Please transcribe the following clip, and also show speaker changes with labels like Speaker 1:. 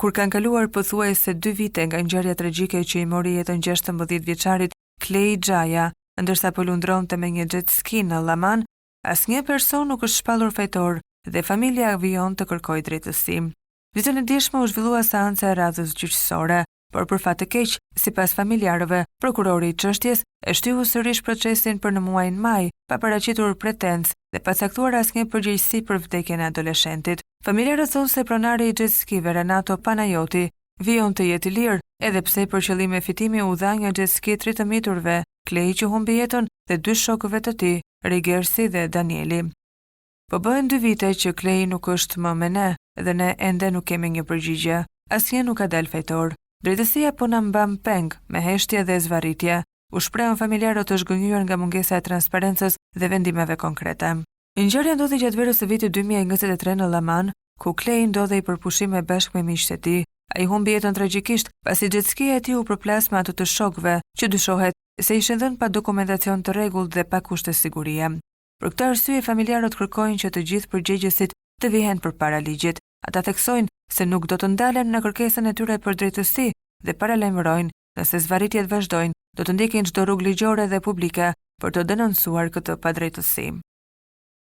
Speaker 1: kur kanë kaluar pothuajse 2 vite nga ngjarja tragjike që i mori jetën 16 vjeçarit Clay Xhaja, ndërsa po lundronte me një jet ski në Llaman, asnjë person nuk është shpallur fajtor dhe familja vijon të kërkojë drejtësi. Ditën e djeshme u zhvillua seanca e radhës gjyqësore, por për fat të keq, sipas familjarëve, prokurori i çështjes e shtyu sërish procesin për në muajin maj, pa paraqitur pretendë dhe pa caktuar asnjë përgjegjësi për vdekjen e adoleshentit. Familjarët thonë se pronari i jet skive Renato Panajoti vijon të jetë i lirë, edhe pse për qëllime fitimi u dha një jet ski 3 të miturve, Clay që humbi jetën dhe 2 shokëve të tij, Rigersi dhe Danieli. Po bëhen 2 vite që Clay nuk është më me ne dhe ne ende nuk kemi një përgjigje. Asnjë nuk ka dalë fajtor. Drejtësia po na mban peng me heshtje dhe zvarritje. U shprehën familjarët të zhgënjur nga mungesa e transparencës dhe vendimeve konkrete. Ngjarja ndodhi gjatë verës së vitit 2023 në Llaman, ku Clay ndodhej për pushime bashkë me miqtë e tij. Ai humbi jetën tragjikisht pasi jet skia e tij u përplas me ato të shokëve, që dyshohet se ishin dhënë pa dokumentacion të rregullt dhe pa kushte sigurie. Për këtë arsye familjarët kërkojnë që të gjithë përgjegjësit të vihen përpara ligjit. Ata theksojnë se nuk do të ndalen në kërkesën e tyre për drejtësi dhe paralajmërojnë, nëse zvarritjet vazhdojnë, do të ndjekin çdo rrugë ligjore dhe publike për të denoncuar këtë padrejtësi.